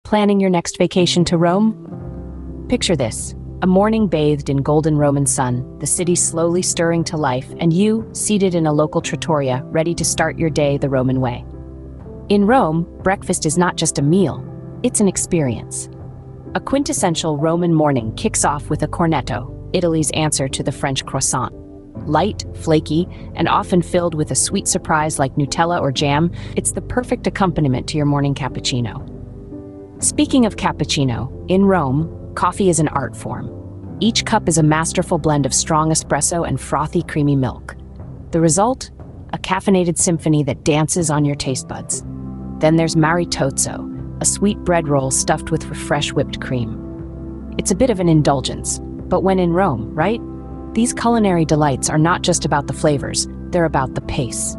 Planning your next vacation to Rome? Picture this, a morning bathed in golden Roman sun, the city slowly stirring to life, and you, seated in a local trattoria, ready to start your day the Roman way. In Rome, breakfast is not just a meal, it's an experience. A quintessential Roman morning kicks off with a cornetto, Italy's answer to the French croissant. Light, flaky, and often filled with a sweet surprise like Nutella or jam, it's the perfect accompaniment to your morning cappuccino. Speaking of cappuccino, in Rome, coffee is an art form. Each cup is a masterful blend of strong espresso and frothy, creamy milk. The result? A caffeinated symphony that dances on your taste buds. Then there's maritozzo, a sweet bread roll stuffed with fresh whipped cream. It's a bit of an indulgence, but when in Rome, right? These culinary delights are not just about the flavors, they're about the pace.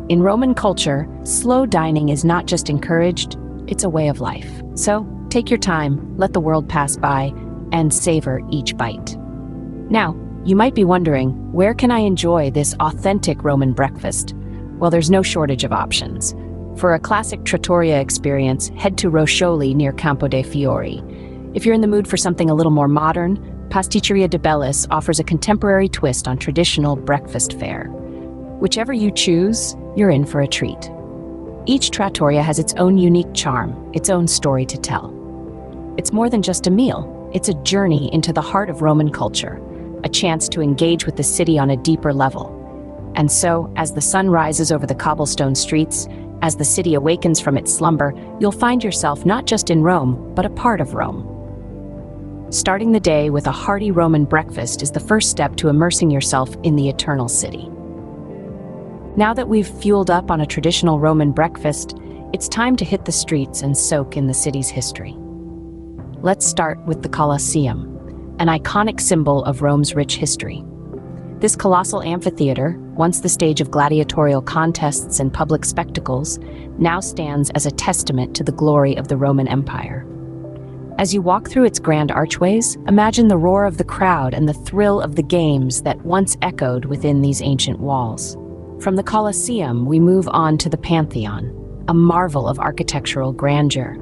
In Roman culture, slow dining is not just encouraged, it's a way of life. So, take your time, let the world pass by, and savor each bite. Now, you might be wondering, where can I enjoy this authentic Roman breakfast? Well, there's no shortage of options. For a classic trattoria experience, head to Roscioli near Campo dei Fiori. If you're in the mood for something a little more modern, Pasticceria de Bellis offers a contemporary twist on traditional breakfast fare. Whichever you choose, you're in for a treat. Each trattoria has its own unique charm, its own story to tell. It's more than just a meal, it's a journey into the heart of Roman culture, a chance to engage with the city on a deeper level. And so, as the sun rises over the cobblestone streets, as the city awakens from its slumber, you'll find yourself not just in Rome, but a part of Rome. Starting the day with a hearty Roman breakfast is the first step to immersing yourself in the eternal city. Now that we've fueled up on a traditional Roman breakfast, it's time to hit the streets and soak in the city's history. Let's start with the Colosseum, an iconic symbol of Rome's rich history. This colossal amphitheater, once the stage of gladiatorial contests and public spectacles, now stands as a testament to the glory of the Roman Empire. As you walk through its grand archways, imagine the roar of the crowd and the thrill of the games that once echoed within these ancient walls. From the Colosseum, we move on to the Pantheon, a marvel of architectural grandeur.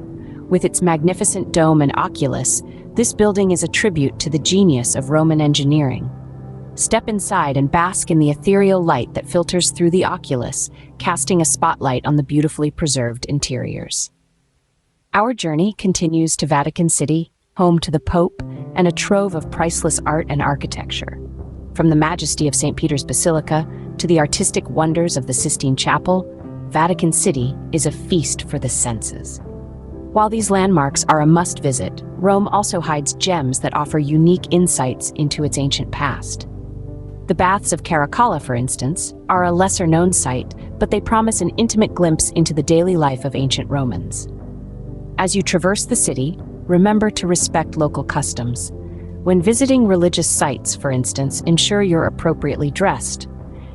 With its magnificent dome and oculus, this building is a tribute to the genius of Roman engineering. Step inside and bask in the ethereal light that filters through the oculus, casting a spotlight on the beautifully preserved interiors. Our journey continues to Vatican City, home to the Pope, and a trove of priceless art and architecture. From the majesty of St. Peter's Basilica to the artistic wonders of the Sistine Chapel, Vatican City is a feast for the senses. While these landmarks are a must-visit, Rome also hides gems that offer unique insights into its ancient past. The Baths of Caracalla, for instance, are a lesser-known site, but they promise an intimate glimpse into the daily life of ancient Romans. As you traverse the city, remember to respect local customs. When visiting religious sites, for instance, ensure you're appropriately dressed.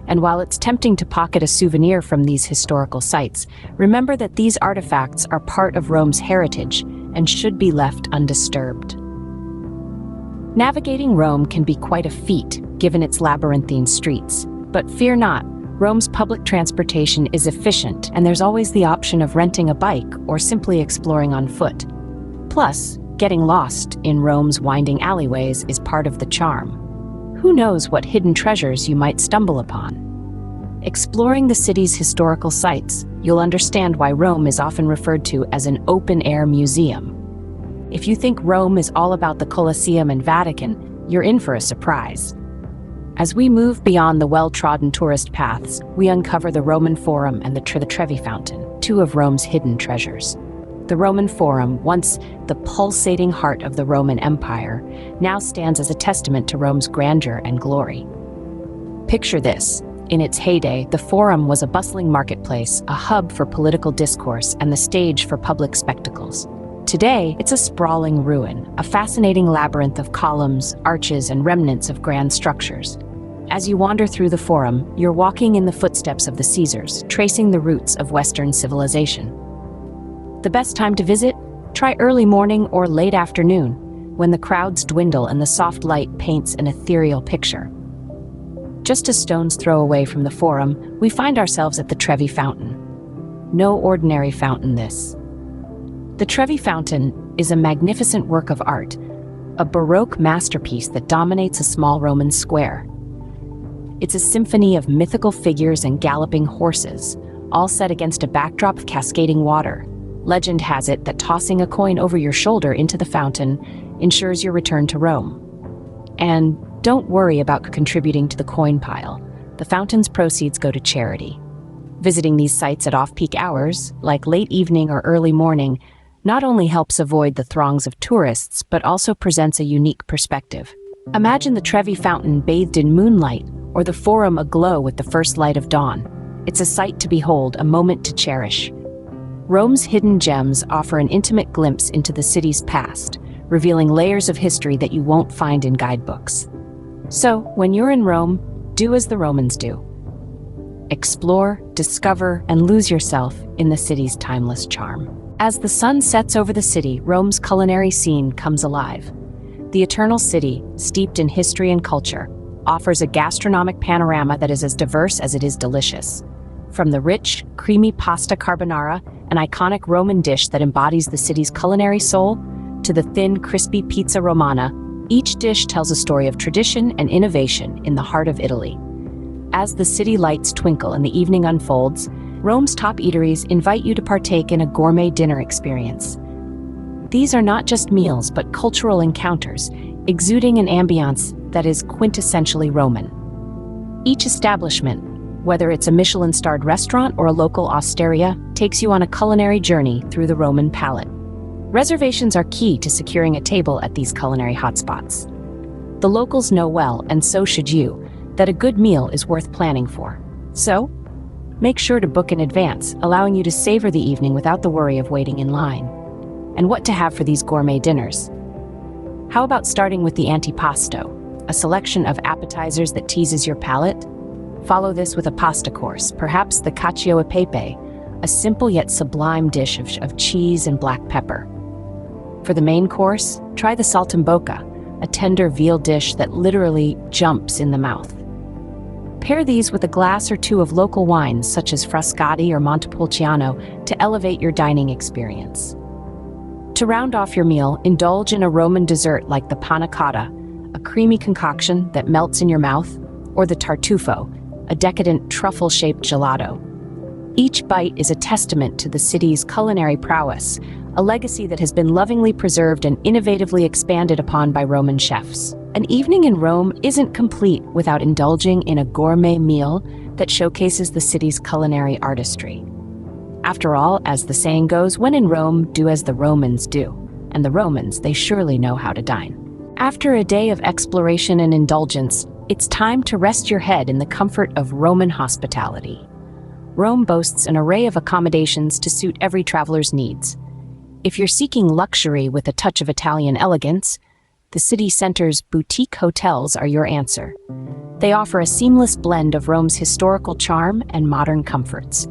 And while it's tempting to pocket a souvenir from these historical sites, remember that these artifacts are part of Rome's heritage and should be left undisturbed. Navigating Rome can be quite a feat, given its labyrinthine streets. But fear not, Rome's public transportation is efficient, and there's always the option of renting a bike or simply exploring on foot. Plus, getting lost in Rome's winding alleyways is part of the charm. Who knows what hidden treasures you might stumble upon? Exploring the city's historical sites, you'll understand why Rome is often referred to as an open-air museum. If you think Rome is all about the Colosseum and Vatican, you're in for a surprise. As we move beyond the well-trodden tourist paths, we uncover the Roman Forum and the Trevi Fountain, two of Rome's hidden treasures. The Roman Forum, once the pulsating heart of the Roman Empire, now stands as a testament to Rome's grandeur and glory. Picture this. In its heyday, the Forum was a bustling marketplace, a hub for political discourse, and the stage for public spectacles. Today, it's a sprawling ruin, a fascinating labyrinth of columns, arches, and remnants of grand structures. As you wander through the Forum, you're walking in the footsteps of the Caesars, tracing the roots of Western civilization. The best time to visit? Try early morning or late afternoon, when the crowds dwindle and the soft light paints an ethereal picture. Just a stone's throw away from the Forum, we find ourselves at the Trevi Fountain. No ordinary fountain this. The Trevi Fountain is a magnificent work of art, a Baroque masterpiece that dominates a small Roman square. It's a symphony of mythical figures and galloping horses, all set against a backdrop of cascading water. Legend has it that tossing a coin over your shoulder into the fountain ensures your return to Rome. And don't worry about contributing to the coin pile. The fountain's proceeds go to charity. Visiting these sites at off-peak hours, like late evening or early morning, not only helps avoid the throngs of tourists, but also presents a unique perspective. Imagine the Trevi Fountain bathed in moonlight, or the Forum aglow with the first light of dawn. It's a sight to behold, a moment to cherish. Rome's hidden gems offer an intimate glimpse into the city's past, revealing layers of history that you won't find in guidebooks. So, when you're in Rome, do as the Romans do. Explore, discover, and lose yourself in the city's timeless charm. As the sun sets over the city, Rome's culinary scene comes alive. The Eternal City, steeped in history and culture, offers a gastronomic panorama that is as diverse as it is delicious. From the rich, creamy pasta carbonara, an iconic Roman dish that embodies the city's culinary soul, to the thin, crispy pizza romana, each dish tells a story of tradition and innovation in the heart of Italy. As the city lights twinkle and the evening unfolds, Rome's top eateries invite you to partake in a gourmet dinner experience. These are not just meals, but cultural encounters, exuding an ambiance that is quintessentially Roman. Each establishment, whether it's a Michelin-starred restaurant or a local osteria, takes you on a culinary journey through the Roman palate. Reservations are key to securing a table at these culinary hotspots. The locals know well, and so should you, that a good meal is worth planning for. So, make sure to book in advance, allowing you to savor the evening without the worry of waiting in line. And what to have for these gourmet dinners? How about starting with the antipasto, a selection of appetizers that teases your palate? Follow this with a pasta course, perhaps the cacio e pepe, a simple yet sublime dish of cheese and black pepper. For the main course, try the saltimbocca, a tender veal dish that literally jumps in the mouth. Pair these with a glass or two of local wines such as Frascati or Montepulciano to elevate your dining experience. To round off your meal, indulge in a Roman dessert like the panna cotta, a creamy concoction that melts in your mouth, or the tartufo, a decadent truffle-shaped gelato. Each bite is a testament to the city's culinary prowess, a legacy that has been lovingly preserved and innovatively expanded upon by Roman chefs. An evening in Rome isn't complete without indulging in a gourmet meal that showcases the city's culinary artistry. After all, as the saying goes, when in Rome, do as the Romans do. And the Romans, they surely know how to dine. After a day of exploration and indulgence, it's time to rest your head in the comfort of Roman hospitality. Rome boasts an array of accommodations to suit every traveler's needs. If you're seeking luxury with a touch of Italian elegance, the city center's boutique hotels are your answer. They offer a seamless blend of Rome's historical charm and modern comforts.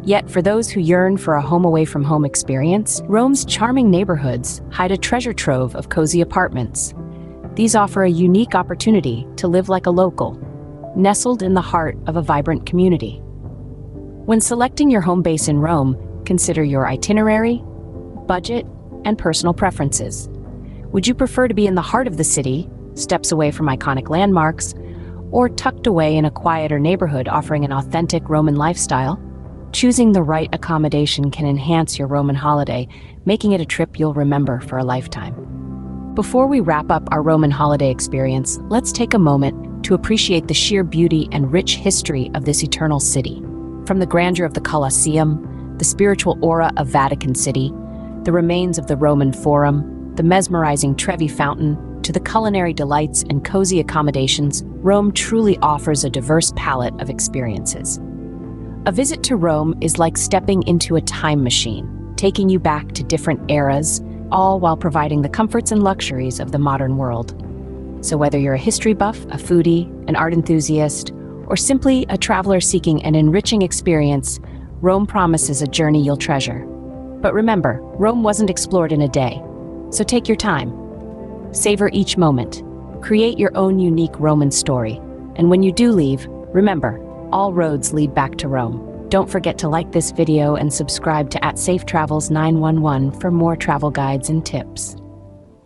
Yet, for those who yearn for a home-away-from-home experience, Rome's charming neighborhoods hide a treasure trove of cozy apartments. These offer a unique opportunity to live like a local, nestled in the heart of a vibrant community. When selecting your home base in Rome, consider your itinerary, budget, and personal preferences. Would you prefer to be in the heart of the city, steps away from iconic landmarks, or tucked away in a quieter neighborhood offering an authentic Roman lifestyle? Choosing the right accommodation can enhance your Roman holiday, making it a trip you'll remember for a lifetime. Before we wrap up our Roman holiday experience, let's take a moment to appreciate the sheer beauty and rich history of this eternal city. From the grandeur of the Colosseum, the spiritual aura of Vatican City, the remains of the Roman Forum, the mesmerizing Trevi Fountain, to the culinary delights and cozy accommodations, Rome truly offers a diverse palette of experiences. A visit to Rome is like stepping into a time machine, taking you back to different eras, all while providing the comforts and luxuries of the modern world. So whether you're a history buff, a foodie, an art enthusiast, or simply a traveler seeking an enriching experience, Rome promises a journey you'll treasure. But remember, Rome wasn't explored in a day, so take your time. Savor each moment. Create your own unique Roman story. And when you do leave, remember, all roads lead back to Rome. Don't forget to like this video and subscribe to @SafeTravels911 for more travel guides and tips.